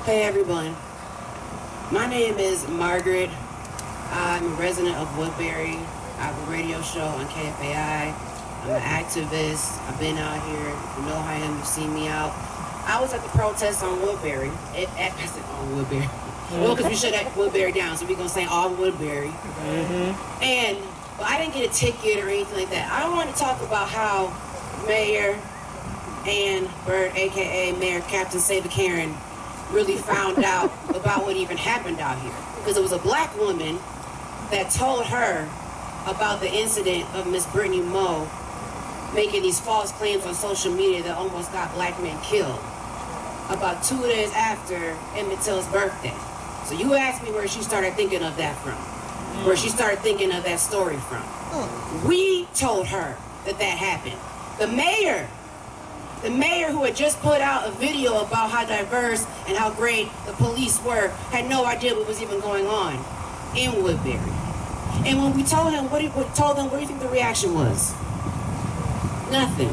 Hey everyone, my name is Margaret. I'm a resident of Woodbury. I have a radio show on KFAI. I'm an activist. I've been out here. You know how I am. You've seen me out. I was at the protest on Woodbury. I said on Woodbury. Well, because we shut that Woodbury down, so we're going to say on Woodbury. And well, I didn't get a ticket or anything like that. I want to talk about how Mayor Ann Bird, a.k.a. Mayor Captain Save a Karen, really found out about what even happened out here. Because it was a black woman that told her about the incident of Miss Brittany Moe making these false claims on social media that almost got black men killed about 2 days after Emmett Till's birthday. So you asked me where she started thinking of that from, where she started thinking of that story from. We told her that that happened. The mayor who had just put out a video about how diverse and how great the police were, had no idea what was even going on in Woodbury. And when we told him, what do you think the reaction was? Nothing.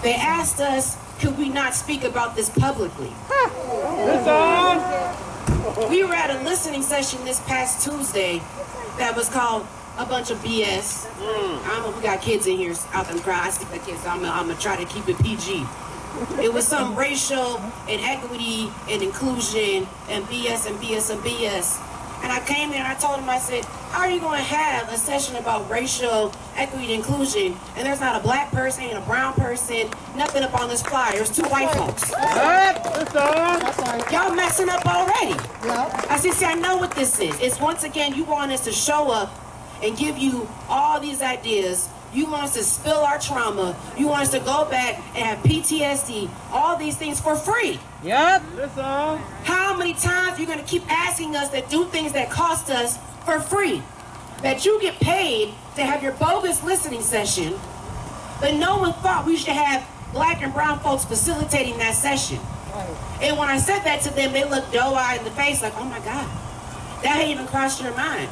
They asked us, could we not speak about this publicly? We were at a listening session this past Tuesday that was called A Bunch of BS. I don't know if we got kids in here out in the crowd. I speak to kids, so I'm gonna try to keep it PG. It was some racial and equity and inclusion and BS and BS and BS. And I came there and I told him, I said, how are you going to have a session about racial equity and inclusion and there's not a black person and a brown person, nothing up on this flyer? There's 2 white folks. Y'all messing up already. I said, see, I know what this is. It's once again, you want us to show up and give you all these ideas. You want us to spill our trauma. You want us to go back and have PTSD, all these things for free. Yep. How many times are you going to keep asking us to do things that cost us for free? That you get paid to have your bogus listening session, but no one thought we should have black and brown folks facilitating that session. And when I said that to them, they looked doe-eyed in the face like, oh my God, that hadn't even crossed your mind.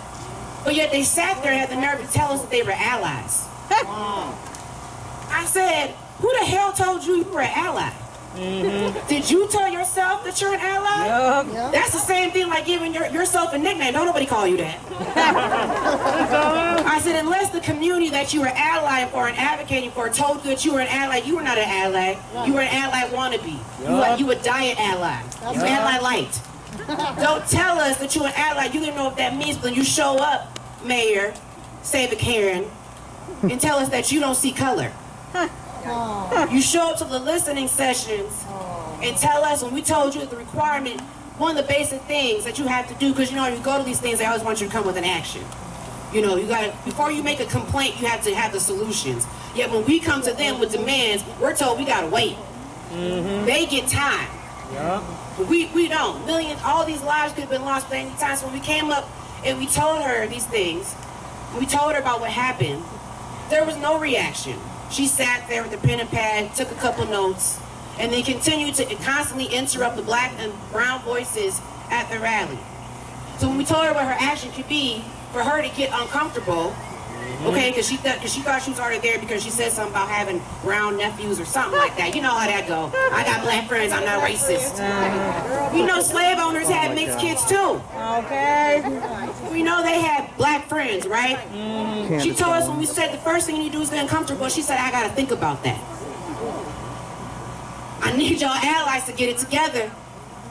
But yet they sat there and had the nerve to tell us that they were allies. I said, who the hell told you you were an ally? Did you tell yourself that you're an ally? Yep. That's the same thing like giving yourself a nickname. Don't nobody call you that. I said, unless the community that you were allying for and advocating for told you that you were an ally, you were not an ally. You were an ally wannabe. You a diet ally. You ally light. Don't tell us that you're an ally. You didn't know what that means when you show up, Mayor, Save a Karen, and tell us that you don't see color. You show up to the listening sessions and tell us when we told you the requirement, one of the basic things that you have to do, because you know, you go to these things, they always want you to come with an action. You know, you got before you make a complaint, you have to have the solutions. Yet when we come to them with demands, we're told we gotta wait. They get time. We don't. Millions, all these lives could have been lost at any time. So when we came up and we told her these things, we told her about what happened, there was no reaction. She sat there with a pen and pad, took a couple notes, and then continued to constantly interrupt the black and brown voices at the rally. So when we told her what her action could be, for her to get uncomfortable, okay, because she thought she was already there because she said something about having brown nephews or something like that. You know how that go. I got black friends, I'm not racist. You know slave owners had mixed kids too. Okay. We know they had black friends, right? She told us when we said the first thing you need to do is get uncomfortable, she said, I gotta think about that. I need y'all allies to get it together.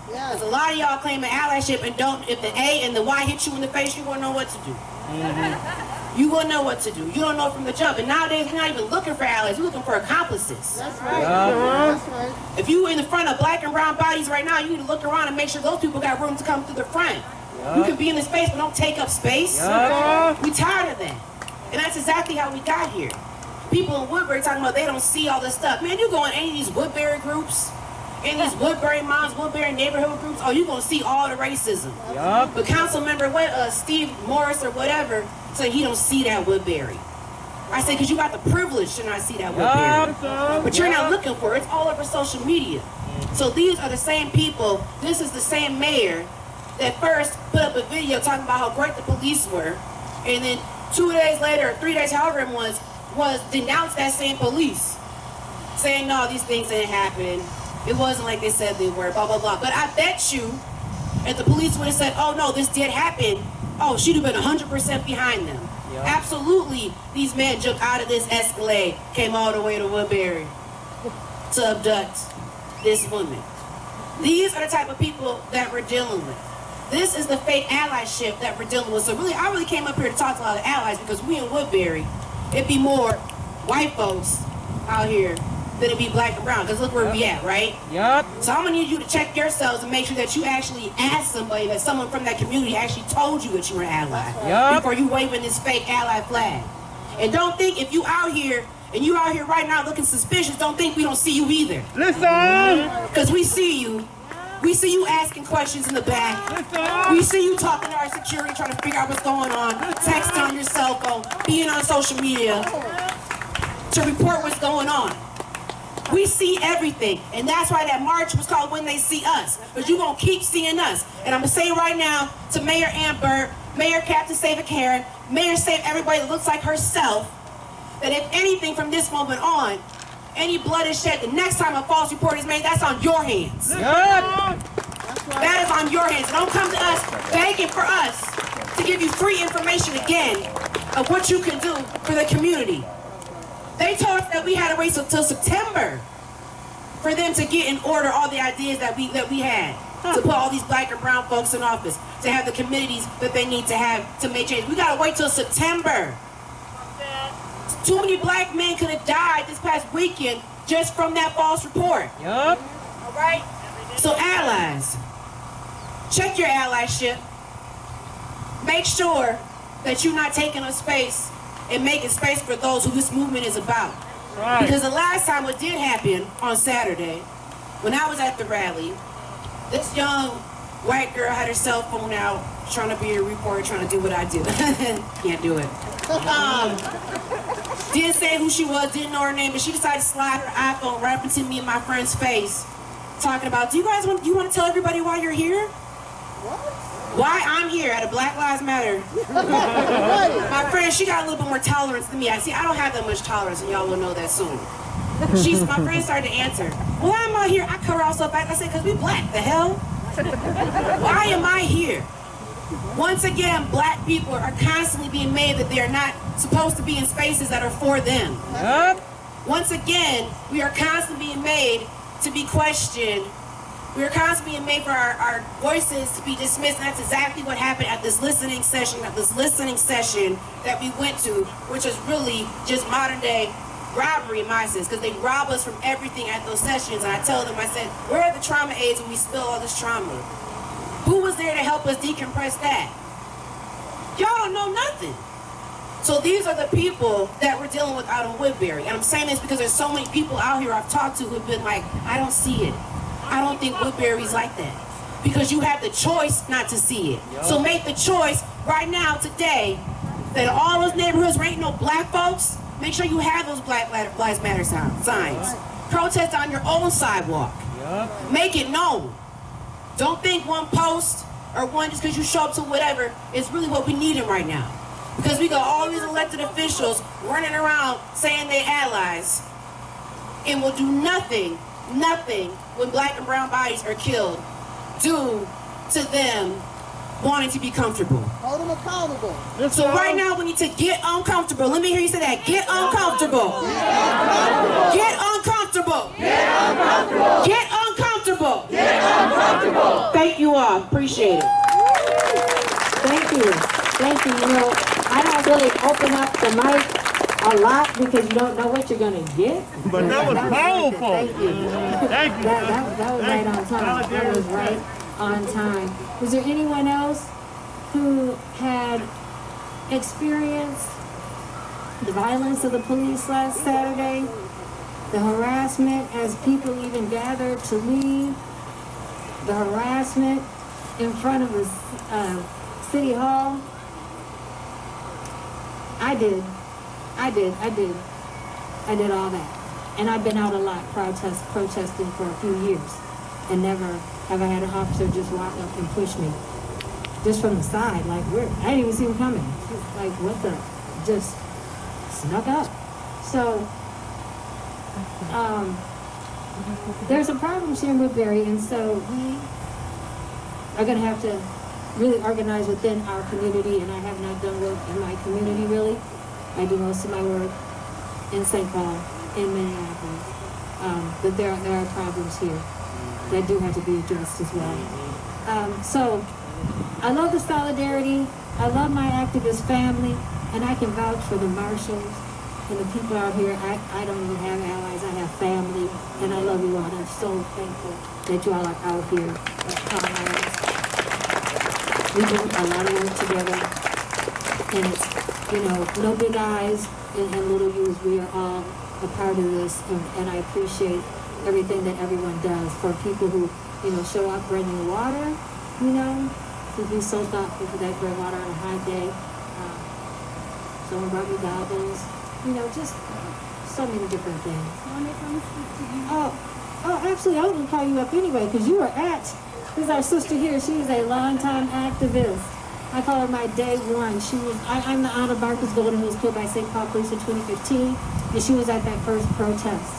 Because a lot of y'all claiming allyship and don't, if the A and the Y hit you in the face, you won't know what to do. You won't know what to do. You don't know from the jump. And nowadays, we're not even looking for allies. We're looking for accomplices. That's right. That's right. If you in the front of black and brown bodies right now, you need to look around and make sure those people got room to come through the front. You can be in the space, but don't take up space. We tired of that. And that's exactly how we got here. People in Woodbury talking about they don't see all this stuff. Man, you go in any of these Woodbury groups, in these Woodbury moms, Woodbury neighborhood groups, oh, you're going to see all the racism. But council member, Steve Morris or whatever, said he don't see that Woodbury. I said, because you got the privilege to not see that Woodbury. But you're not looking for it. It's all over social media. So these are the same people. This is the same mayor that first put up a video talking about how great the police were. And then 2 days later, or 3 days, however it was denounced that same police. Saying, no, these things ain't happening. It wasn't like they said they were, blah, blah, blah. But I bet you, if the police would have said, oh no, this did happen, oh, she'd have been 100% behind them. Yep. Absolutely, these men jumped out of this Escalade, came all the way to Woodbury to abduct this woman. These are the type of people that we're dealing with. This is the fake allyship that we're dealing with. So really, I really came up here to talk to a lot of allies because we in Woodbury, it'd be more white folks out here than it'd be black and brown. Because look where we at, right? Yep. So I'm gonna need you to check yourselves and make sure that you actually ask somebody, that someone from that community actually told you that you were an ally before you waving this fake ally flag. And don't think if you out here and you out here right now looking suspicious, don't think we don't see you either. Listen! Because we see you. We see you asking questions in the back. We see you talking to our security, trying to figure out what's going on, texting on your cell phone, being on social media to report what's going on. We see everything, and that's why that march was called When They See Us, because you're going to keep seeing us. And I'm going to say right now to Mayor Amber, Mayor Captain Save a Karen, Mayor Save everybody that looks like herself, that if anything from this moment on, any blood is shed, the next time a false report is made, that's on your hands. Yep. That is on your hands. Don't come to us begging for us to give you free information again of what you can do for the community. They told us that we had to wait until September for them to get in order all the ideas that we had to put all these black and brown folks in office, to have the committees that they need to have to make change. We gotta wait till September. Too many black men could have died this past weekend just from that false report. Yup. All right? So allies, check your allyship. Make sure that you're not taking up space and making space for those who this movement is about. Right. Because the last time what did happen on Saturday, when I was at the rally, this young white girl had her cell phone out, trying to be a reporter, trying to do what I do. Can't do it. Didn't say who she was, didn't know her name, but she decided to slide her iPhone right up into me and my friend's face, talking about, do you guys want to tell everybody why you're here? Why I'm here at a Black Lives Matter. My friend, she got a little bit more tolerance than me. I don't have that much tolerance, and y'all will know that soon. My friend started to answer, why am I here? I cut her off so fast. I said, because we black, the hell? Why am I here? Once again, black people are constantly being made that they are not supposed to be in spaces that are for them. Yep. Once again, we are constantly being made to be questioned. We are constantly being made for our voices to be dismissed, and that's exactly what happened at this listening session that we went to, which is really just modern day robbery in my sense, because they rob us from everything at those sessions. And I tell them, I said, where are the trauma aids when we spill all this trauma? Who was there to help us decompress that? Y'all don't know nothing. So these are the people that we're dealing with out in Woodbury. And I'm saying this because there's so many people out here I've talked to who've been like, I don't see it. I don't think Woodbury's like that. Because you have the choice not to see it. So make the choice right now, today, that in all those neighborhoods where ain't no black folks, make sure you have those Black Lives Matter signs. Protest on your own sidewalk. Make it known. Don't think one post or one just because you show up to whatever is really what we need right now. Because we got all these elected officials running around saying they're allies and will do nothing when black and brown bodies are killed due to them wanting to be comfortable. Hold them accountable. So right now we need to get uncomfortable. Let me hear you say that. Get uncomfortable. Get uncomfortable. Get uncomfortable. Get uncomfortable. Get uncomfortable. Thank you all. Appreciate it. Thank you. Thank you. You know, I don't really open up the mic a lot because you don't know what you're going to get. But that was powerful. Thank you. Thank you. That was right on time. That was right on time. Was there anyone else who had experienced the violence of the police last Saturday? The harassment as people even gathered to leave? The harassment in front of the City Hall? I did all that. And I've been out a lot protesting for a few years. And never have I had an officer just walk up and push me. Just from the side, like I didn't even see him coming. Like what the, just snuck up. So, there's some problems here in Woodbury, and so we are going to have to really organize within our community, and I have not done work in my community really. I do most of my work in St. Paul, in Minneapolis, but there are problems here that do have to be addressed as well. So I love the solidarity, I love my activist family, and I can vouch for the marshals and the people out here. I don't even have allies, I have family, and I love you all. I'm so thankful that you all are out here. We do a lot of work together, and it's, you know, no big eyes and little U's. We are all a part of this, and I appreciate everything that everyone does. For people who, you know, show up bringing water, you know, to be so thoughtful for that great water on a hot day. Someone brought me goggles, you know, just so many different things. Oh, absolutely. I was going to call you up anyway, because you were this is our sister here. She is a longtime activist. I call her my day one. I'm the aunt of Marcus Golden, who was killed by St. Paul police in 2015, and she was at that first protest.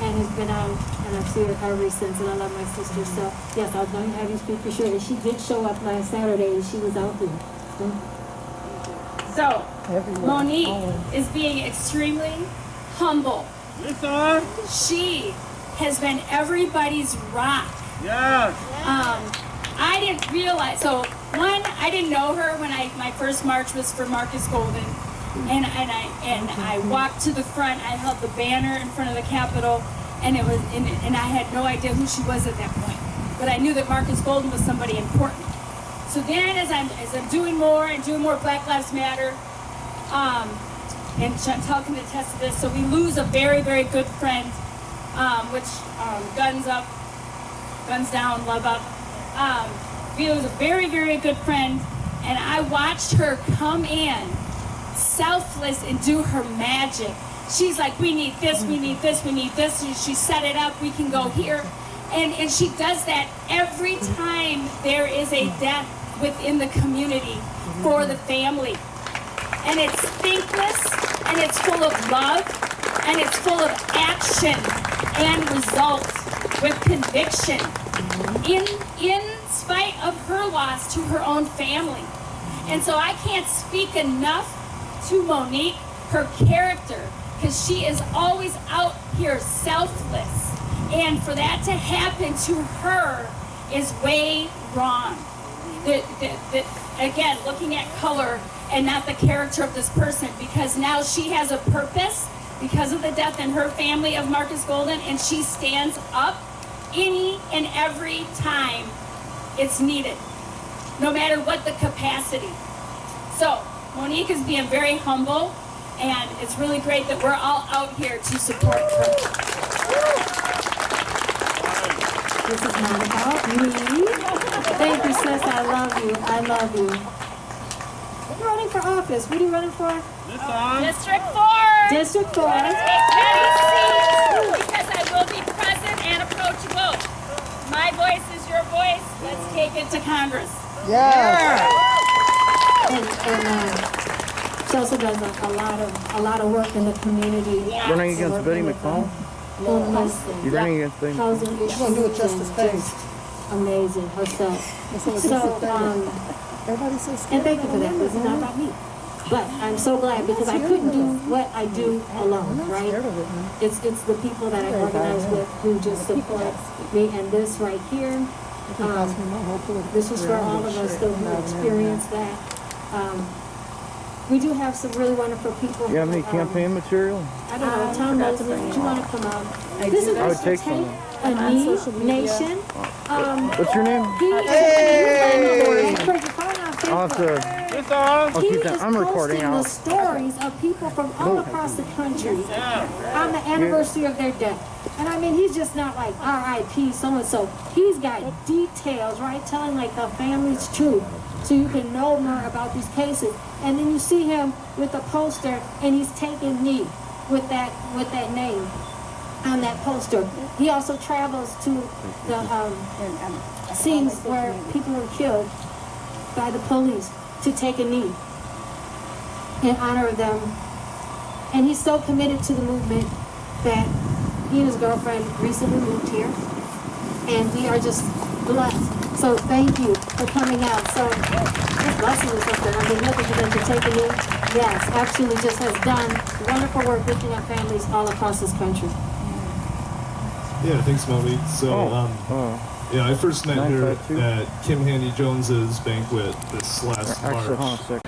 And has been out, and I've seen her ever since, and I love my sister. So, yes, I was going to have you speak for sure. And she did show up last Saturday, and she was out there. So, Monique is being extremely humble. Listen. She has been everybody's rock. Yes. I didn't realize, so one, I didn't know her when my first march was for Marcus Golden. And I walked to the front. I held the banner in front of the Capitol, and I had no idea who she was at that point. But I knew that Marcus Golden was somebody important. So then, as I'm doing more Black Lives Matter, and Chantel can attest to this. So we lose a very, very good friend, which guns up, guns down, love up. We lose a very, very good friend, and I watched her come in selfless and do her magic. She's like, we need this, we need this, we need this. And she set it up, we can go here. And she does that every time there is a death within the community for the family. And it's thankless, and it's full of love, and it's full of action and results with conviction in spite of her loss to her own family. And so I can't speak enough to Monique, her character, because she is always out here selfless. And for that to happen to her is way wrong. Again, looking at color and not the character of this person, because now she has a purpose because of the death in her family of Marcus Golden, and she stands up any and every time it's needed, no matter what the capacity. So Monique is being very humble, and it's really great that we're all out here to support her. This is not about me. Thank you, sis. I love you. I love you. You're running for office. What are you running for? District 4. District 4. Let's take many seats, because I will be present and approachable. My voice is your voice. Let's take it to Congress. Yeah. And she also does a lot of work in the community. Running against Betty McCall? You're running against Betty McCall? Housing issues. She's going to do it justice face. Amazing herself. So, Everybody's so scared. and thank you for that. This is not about me. But I'm so glad, because I couldn't do what I do alone, right? It's the people that I organize with who just support me. And this right here, this is for all of us who experience that. We do have some really wonderful people. You have any campaign material? I don't know, Tom Mosley, do you want to come out? This is I would Mr. take Tate, some. a knee nation. What's your name? He is Awesome. I'll keep that. I'm recording posting the out. stories of people from all across the country on the anniversary of their death. And I mean, he's just not like R.I.P. so-and-so. He's got details, right? Telling like the family's truth, so you can know more about these cases. And then you see him with a poster, and he's taking knee with that name on that poster. He also travels to the scenes where people were killed by the police to take a knee in honor of them. And he's so committed to the movement that He and his girlfriend recently moved here, and we are just blessed. So thank you for coming out. So this blessing is something. I mean, nothing for them to take in. Yes, absolutely, just has done wonderful work lifting up families all across this country. Yeah, thanks, Mommy. So, yeah, I first met her at Kim Handy Jones's banquet this last March. Actually, hold on a second.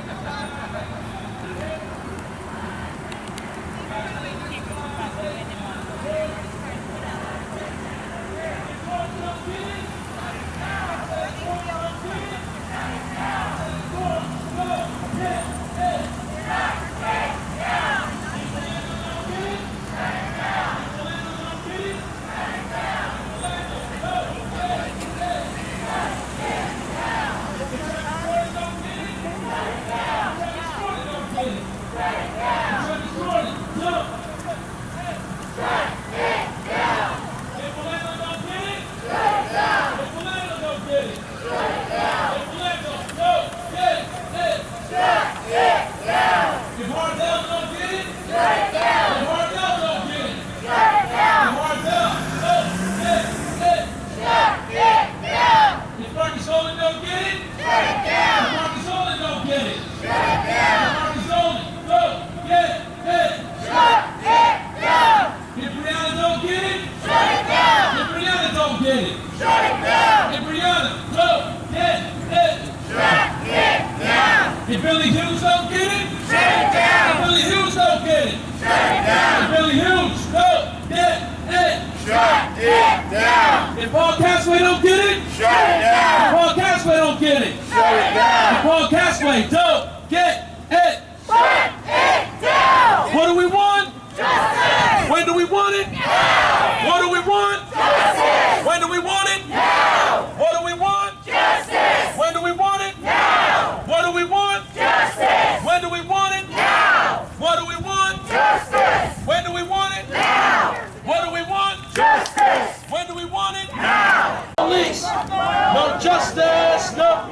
If Billy Hughes don't get it, shut it down. If Billy Hughes don't get it, shut it down. If Billy Hughes don't get it, shut it down. If Paul Casway don't get it, shut it down. If Paul Casway don't get it, shut it down. If Paul Casway don't get it, shut it down. What do we want? Justice. When do we want it? Now. What do we want? Justice. When do we want it? Now. What do we want? Justice. When do we want it? Now. What do we want? Justice. When do we want it? Now. What do we want? Justice. When do we want it? Now. What do we want? Justice. When do we want it? Now. Police. No justice. No.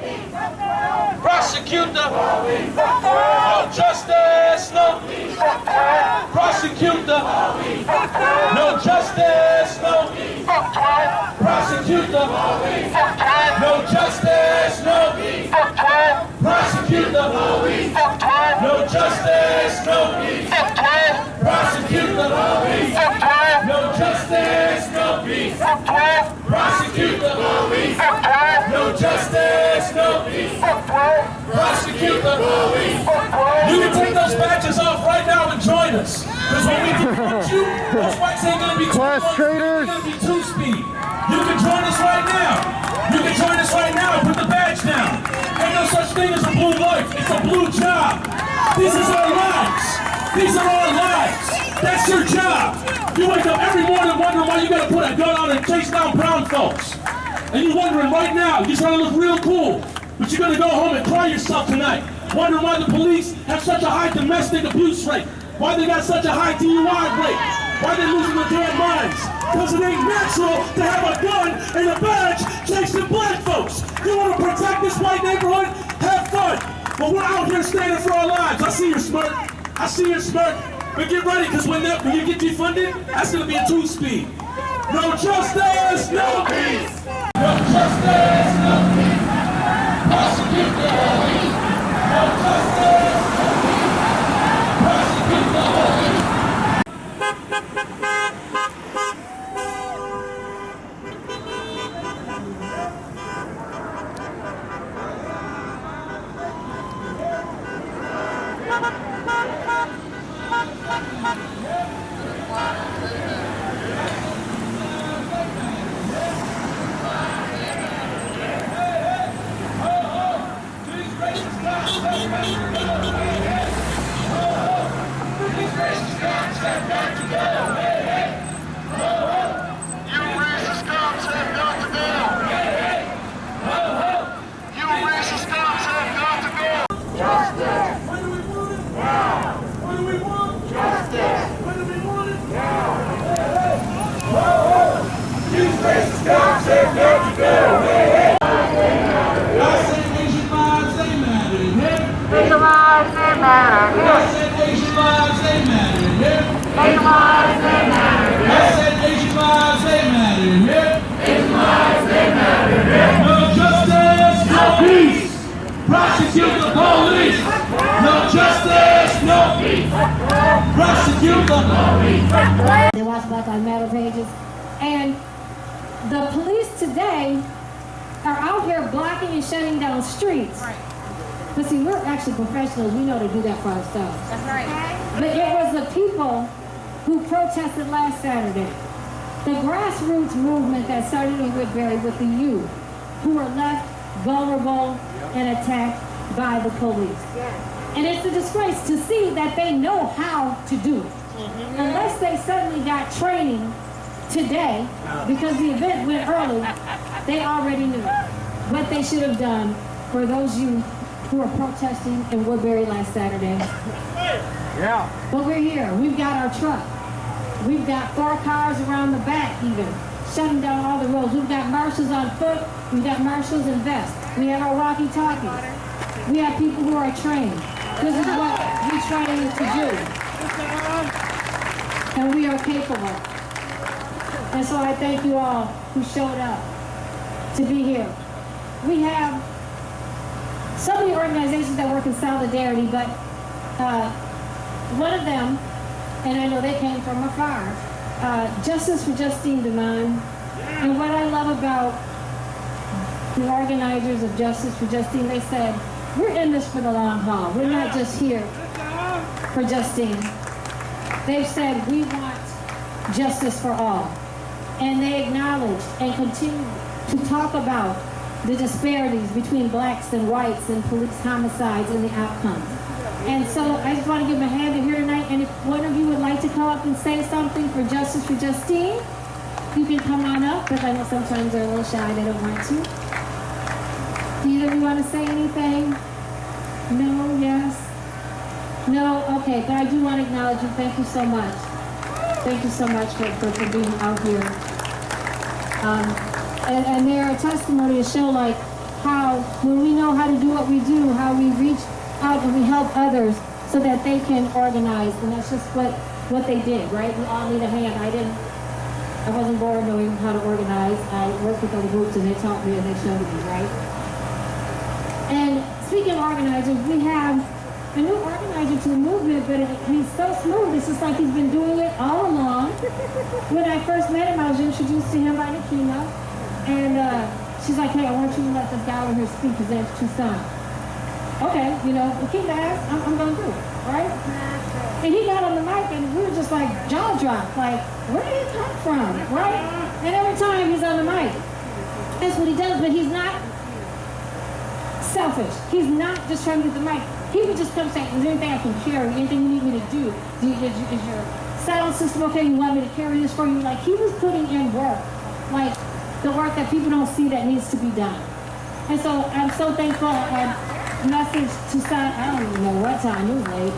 Prosecutor. No justice. No. Prosecutor. No justice. No. Prosecutor. No justice. No. Prosecutor. No justice. No. Prosecutor. No justice. No. Prosecutor. No justice. No. Prosecutor. You can take those badges off right now and join us. Because when we confront you, those whites ain't going to be Class traitors. It's going to be two-speed. You can join us right now. You can join us right now and put the badge down. Ain't no such thing as a blue life. It's a blue job. This is our lives. These are our lives. That's your job. You wake up every morning wondering why you got to put a gun on and chase down brown folks. And you're wondering right now, you're trying to look real cool, but you're going to go home and cry yourself tonight. Wondering why the police have such a high domestic abuse rate. Why they got such a high DUI rate. Why they losing their damn minds. Because it ain't natural to have a gun and a badge chasing black folks. You want to protect this white neighborhood? Have fun. But we're out here standing for our lives. I see your smirk. I see your smirk. But get ready, because when you get defunded, that's going to be a two-speed. No justice, no peace. No justice, no peace. Prosecute the police. No justice, no peace. Prosecute the police. These racist cops don't They watch Black Lives Matter pages. And the police today are out here blocking and shutting down streets. Right. But see, we're actually professionals. We know to do that for ourselves. That's right. But it was the people who protested last Saturday. The grassroots movement that started in Woodbury with the youth who were left vulnerable and attacked by the police. And it's a disgrace to see that they know how to do it. Unless they suddenly got training today, because the event went early, they already knew what they should have done for those youth who were protesting in Woodbury last Saturday. Yeah. But we're here. We've got our truck. We've got 4 cars around the back even, shutting down all the roads. We've got marshals on foot. We've got marshals in vests. We have our walkie-talkies. We have people who are trained. This is what we train to do. And we are capable. And so I thank you all who showed up to be here. We have so many organizations that work in solidarity, but one of them, and I know they came from afar, Justice for Justine Demond. And what I love about the organizers of Justice for Justine, they said, we're in this for the long haul. We're not just here for Justine. They've said, we want justice for all. And they acknowledge and continue to talk about the disparities between blacks and whites and police homicides and the outcomes. And so I just want to give them a hand to here tonight. And if one of you would like to come up and say something for Justice for Justine, you can come on up, because I know sometimes they're a little shy, they don't want to. Do either of you want to say anything? No? Yes? No? Okay, but I do want to acknowledge you. Thank you so much. Thank you so much for being out here. And they're a testimony to show like how, when we know how to do what we do, how we reach out and we help others so that they can organize. And that's just what they did, right? We all need a hand. I wasn't born knowing how to organize. I worked with other groups and they taught me and they showed me, right? And speaking of organizers, we have a new organizer to the movement, but he's so smooth. It's just like he's been doing it all along. When I first met him, I was introduced to him by Nikema. And she's like, hey, I want you to let this guy over here speak. His name's Tucson. Okay, you know, Nikema asked, I'm going to do it, right? And he got on the mic and we were just like jaw dropped, like, where did he come from, right? And every time he's on the mic, that's what he does, but he's not selfish. He's not just trying to get the mic. He would just come say, is there anything I can carry? Anything you need me to do? Is your sound system okay? You want me to carry this for you? Like, he was putting in work, like the work that people don't see that needs to be done. And so I'm so thankful. I messaged Tucson, I don't even know what time, it was late,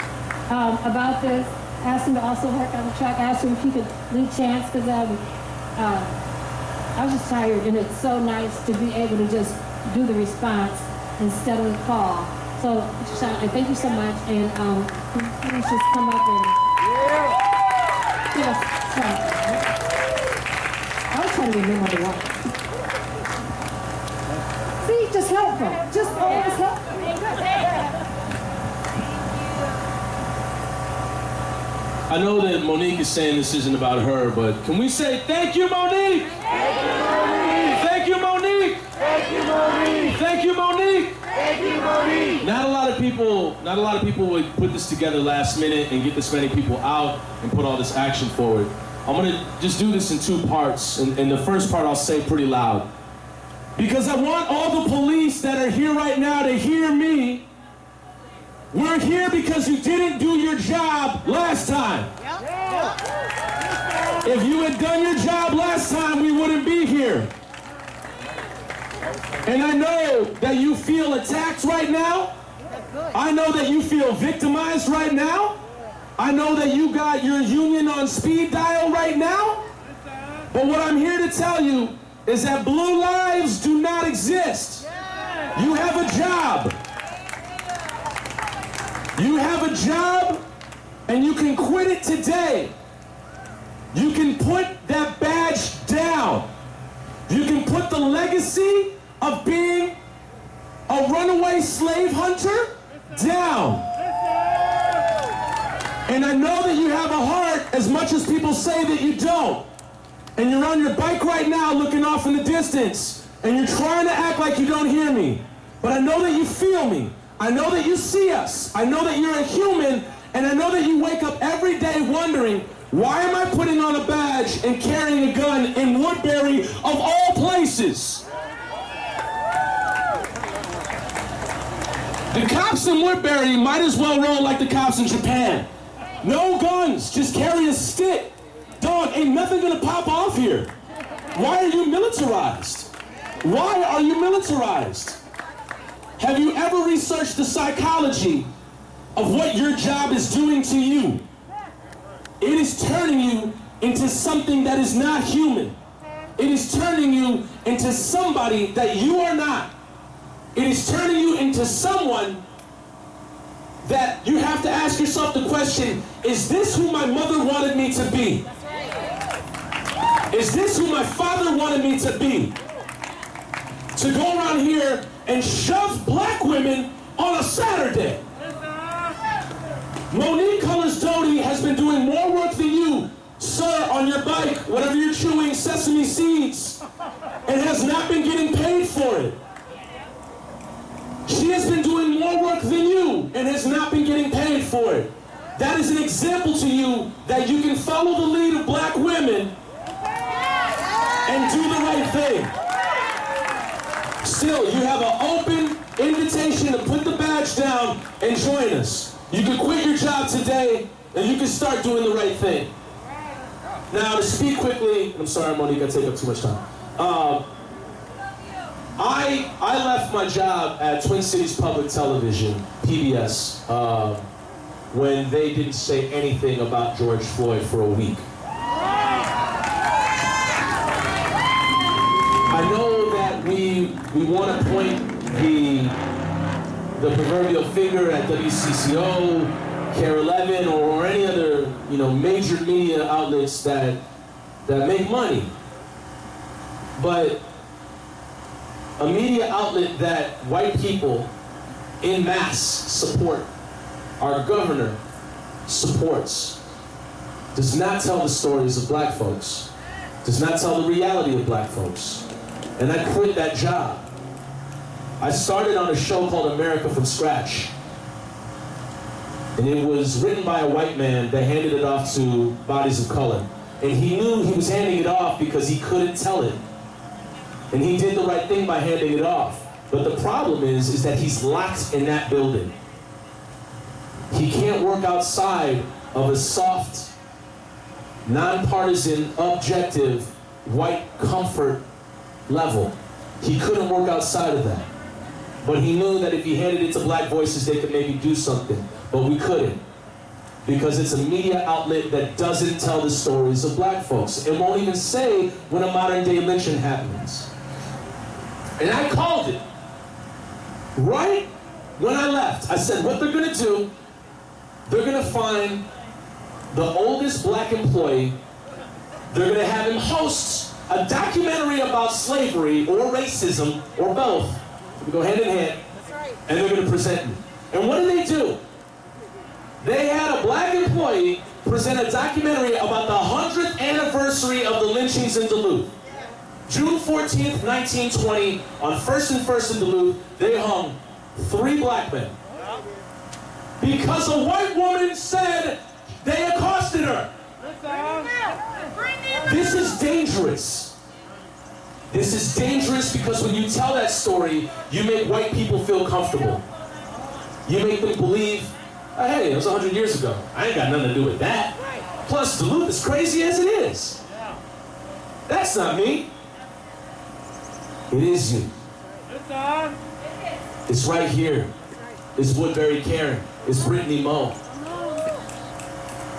about this. Asked him to also work on the track. Asked him if he could lead chants, because I was just tired, and it's so nice to be able to just do the response instead of the call. So, Tucson, thank you so much, and please just come up and give us something. I was trying to remember the one. See, just helpful. Just always helpful. I know that Monique is saying this isn't about her, but can we say thank you, Monique? Thank you, Monique. Thank you, Monique. Thank you, Monique. Thank you, Monique. Not a lot of people would put this together last minute and get this many people out and put all this action forward. I'm gonna just do this in 2 parts, and the first part I'll say pretty loud. Because I want all the police that are here right now to hear me. We're here because you didn't do your job last time. If you had done your job last time, we wouldn't be here. And I know that you feel attacked right now. I know that you feel victimized right now. I know that you got your union on speed dial right now. But what I'm here to tell you is that blue lives do not exist. You have a job. You have a job, and you can quit it today. You can put that badge down. You can put the legacy of being a runaway slave hunter down. And I know that you have a heart as much as people say that you don't. And you're on your bike right now looking off in the distance, and you're trying to act like you don't hear me. But I know that you feel me. I know that you see us. I know that you're a human, and I know that you wake up every day wondering, why am I putting on a badge and carrying a gun in Woodbury, of all places? The cops in Woodbury might as well roll like the cops in Japan. No guns, just carry a stick. Dog, ain't nothing gonna pop off here. Why are you militarized? Why are you militarized? Have you ever researched the psychology of what your job is doing to you? It is turning you into something that is not human. It is turning you into somebody that you are not. It is turning you into someone that you have to ask yourself the question, is this who my mother wanted me to be? Is this who my father wanted me to be? To go around here and shove black women on a Saturday. Monique Colors Doty has been doing more work than you, sir, on your bike, whatever you're chewing, sesame seeds, and has not been getting paid for it. She has been doing more work than you and has not been getting paid for it. That is an example to you that you can follow the lead of black women and do the right thing. Still, you have an open invitation to put the badge down and join us. You can quit your job today and you can start doing the right thing. Now, to speak quickly, I'm sorry, Monique, I take up too much time. I left my job at Twin Cities Public Television, PBS, when they didn't say anything about George Floyd for a week. I know that we want to point the proverbial finger at WCCO, Care 11, or any other major media outlets that make money, but a media outlet that white people in mass support, our governor supports, does not tell the stories of black folks, does not tell the reality of black folks. And I quit that job. I started on a show called America from Scratch. And it was written by a white man that handed it off to bodies of color. And he knew he was handing it off because he couldn't tell it. And he did the right thing by handing it off. But the problem is that he's locked in that building. He can't work outside of a soft, nonpartisan, objective, white comfort level. He couldn't work outside of that. But he knew that if he handed it to black voices, they could maybe do something. But we couldn't. Because it's a media outlet that doesn't tell the stories of black folks. It won't even say when a modern day lynching happens. And I called it. Right when I left, I said what they're gonna do, they're gonna find the oldest black employee, they're gonna have him host a documentary about slavery or racism or both. We go hand in hand, and they're gonna present me. And what do? They had a black employee present a documentary about the 100th anniversary of the lynchings in Duluth. June 14th, 1920, on 1st and 1st in Duluth, they hung 3 black men. Because a white woman said they accosted her. This is dangerous. This is dangerous because when you tell that story, you make white people feel comfortable. You make them believe, oh, hey, it was 100 years ago. I ain't got nothing to do with that. Plus, Duluth is crazy as it is. That's not me. It is you. It's right here. It's Woodbury Karen. It's Brittany Moe.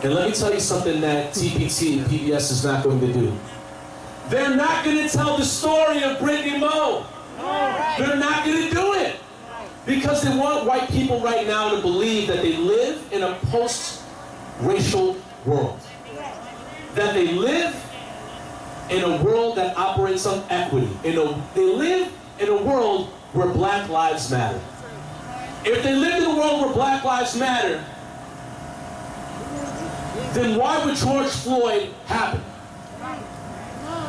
And let me tell you something that TPT and PBS is not going to do. They're not going to tell the story of Brittany Moe. They're not going to do it. Because they want white people right now to believe that they live in a post-racial world. That they live in a world that operates on equity. They live in a world where black lives matter. If they lived in a world where black lives matter, then why would George Floyd happen?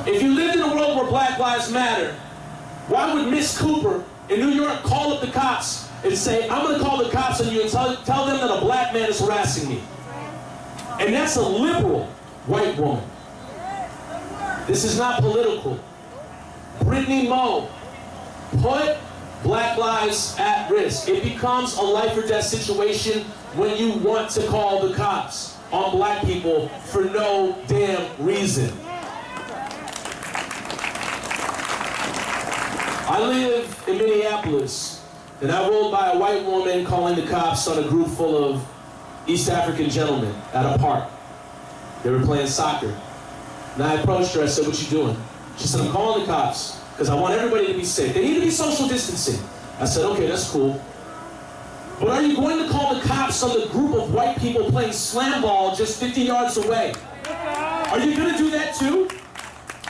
If you lived in a world where Black Lives Matter, why would Miss Cooper in New York call up the cops and say, I'm going to call the cops on you and tell them that a black man is harassing me? And that's a liberal white woman. This is not political. Brittany Moe put Black lives at risk. It becomes a life or death situation when you want to call the cops on black people for no damn reason. I live in Minneapolis, and I rolled by a white woman calling the cops on a group full of East African gentlemen at a park. They were playing soccer. And I approached her, I said, what you doing? She said, I'm calling the cops because I want everybody to be safe. They need to be social distancing. I said, okay, that's cool. But are you going to call the cops on the group of white people playing slam ball just 50 yards away? Are you going to do that too?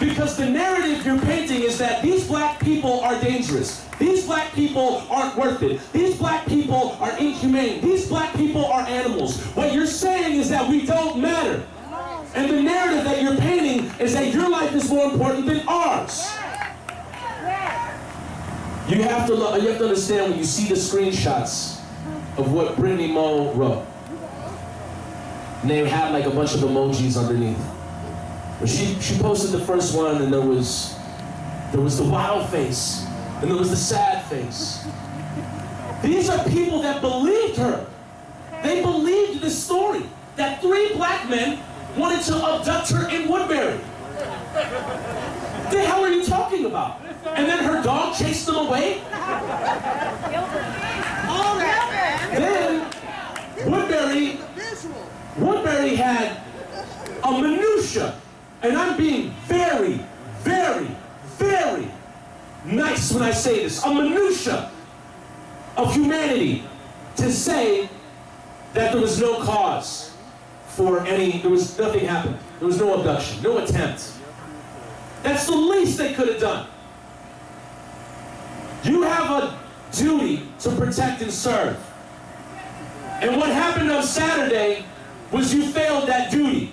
Because the narrative you're painting is that these black people are dangerous. These black people aren't worth it. These black people are inhumane. These black people are animals. What you're saying is that we don't matter. And the narrative that you're painting is that your life is more important than ours. You have to understand when you see the screenshots of what Brittany Moe wrote. And they had like a bunch of emojis underneath. But she posted the first one, and there was the wild face, and there was the sad face. These are people that believed her. They believed this story, that 3 black men wanted to abduct her in Woodbury. What the hell are you talking about? And then her dog chased them away? Then Woodbury had a minutia, and I'm being very, very, very nice when I say this, a minutia of humanity to say that there was no cause for nothing happened. There was no abduction, no attempt. That's the least they could have done. You have a duty to protect and serve. And what happened on Saturday was you failed that duty.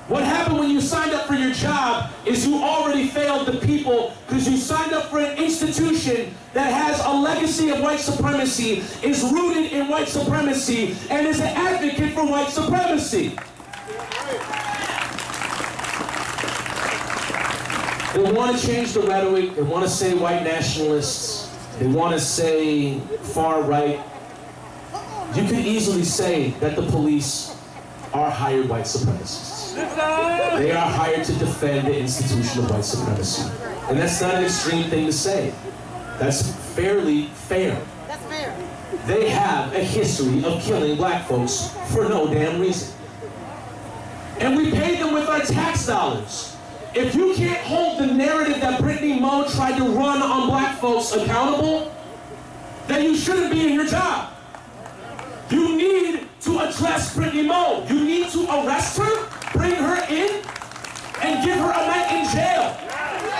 What happened when you signed up for your job is you already failed the people because you signed up for an institution that has a legacy of white supremacy, is rooted in white supremacy, and is an advocate for white supremacy. They want to change the rhetoric, they want to say white nationalists, they want to say far right. You could easily say that the police are hired white supremacists. They are hired to defend the institution of white supremacy. And that's not an extreme thing to say. That's fairly fair. That's fair. They have a history of killing black folks for no damn reason. And we pay them with our tax dollars. If you can't hold the narrative that Brittany Moe tried to run on black folks accountable, then you shouldn't be in your job. You need to address Brittany Moe. You need to arrest her, bring her in, and give her a night in jail.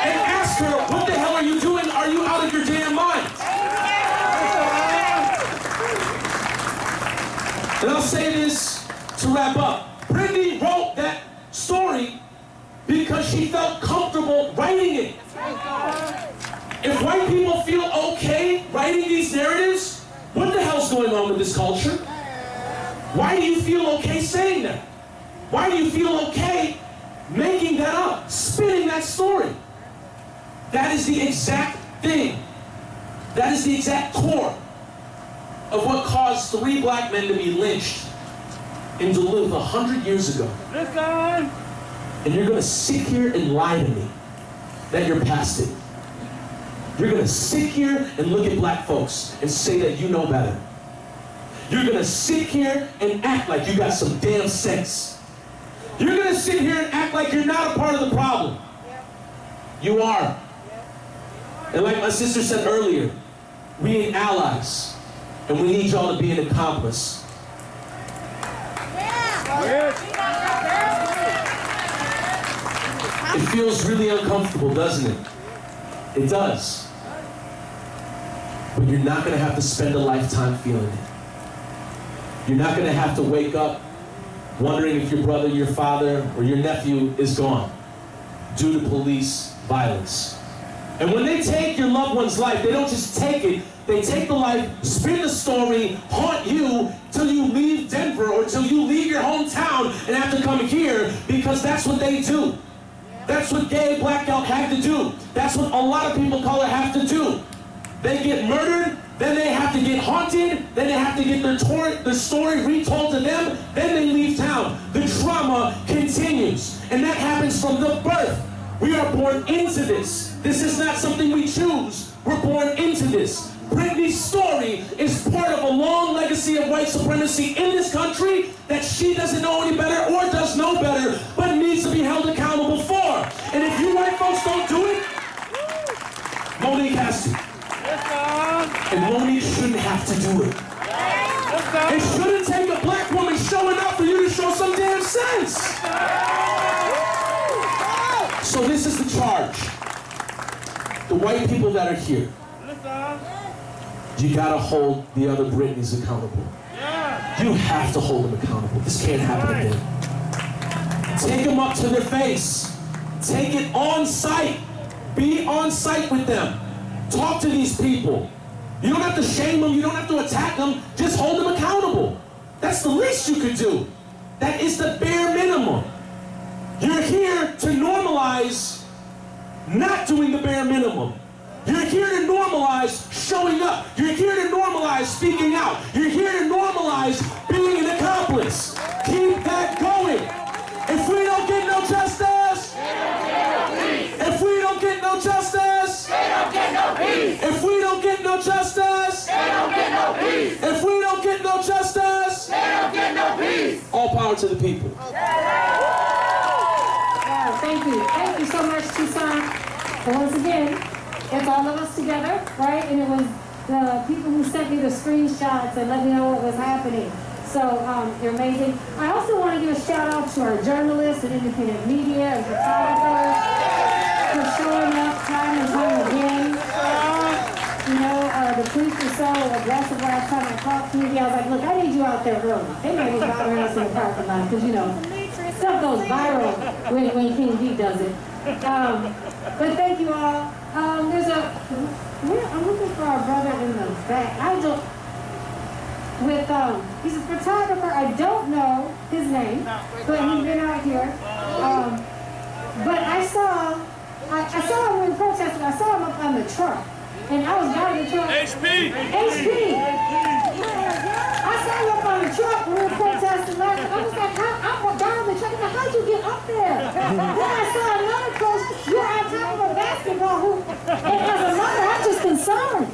And ask her, what the hell are you doing? Are you out of your damn mind? And I'll say this to wrap up. Brittany wrote that story because she felt comfortable writing it. If white people feel okay writing these narratives, what the hell's going on with this culture? Why do you feel okay saying that? Why do you feel okay making that up, spinning that story? That is the exact thing. That is the exact core of what caused 3 black men to be lynched in Duluth 100 years ago. And you're going to sit here and lie to me that you're past it. You're going to sit here and look at black folks and say that you know better. You're going to sit here and act like you got some damn sense. You're going to sit here and act like you're not a part of the problem. You are. And like my sister said earlier, we ain't allies. And we need y'all to be an accomplice. It feels really uncomfortable, doesn't it? It does. But you're not going to have to spend a lifetime feeling it. You're not going to have to wake up wondering if your brother, your father, or your nephew is gone due to police violence. And when they take your loved one's life, they don't just take it, they take the life, spin the story, haunt you till you leave Denver or till you leave your hometown and have to come here, because that's what they do. That's what gay black elk have to do. That's what a lot of people of color have to do. They get murdered, then they have to get haunted, then they have to get their story retold to them, then they leave town. The trauma continues, and that happens from the birth. We are born into this. This is not something we choose. We're born into this. Brittany's story is part of a long legacy of white supremacy in this country that she doesn't know any better or does know better, but needs to be held accountable for. And if you white folks don't do it, Monique has to. And Monique shouldn't have to do it. It shouldn't take a black woman showing up for you to show some damn sense. So this is the charge. The white people that are here, you gotta hold the other Britneys accountable. You have to hold them accountable. This can't happen again. Take them up to their face. Take it on site. Be on site with them. Talk to these people. You don't have to shame them. You don't have to attack them. Just hold them accountable. That's the least you could do. That is the bare minimum. You're here to normalize not doing the bare minimum. You're here to normalize showing up. You're here to normalize speaking out. You're here to normalize being an accomplice. Keep that going. If we don't get no justice, if we don't get no justice, if we don't get no justice, if we don't get no justice, all power to the people. Wow, thank you. Thank you so much, Tucson. And once again, it's all of us together, right? And it was the people who sent me the screenshots and let me know what was happening. So you're amazing. I also want to give a shout out to our journalists and independent media and photographers for showing up time and time again. You know, the police were so aggressive last time I talked to you. I was like, look, I need you out there early. They may be bothering us in the parking lot because, you know, stuff goes viral when King D does it. But thank you all. I'm looking for our brother in the back. He's a photographer. I don't know his name, but he's been out here. But I saw him when protesting. I saw him up on the truck, and I was driving the truck. HP. I saw him up on the truck when we were protesting last night. I was like, I'm driving the truck. I'm like, how'd you get up there? Then I saw another coach. You're on top of a basketball hoop, and as a mother, I'm just concerned.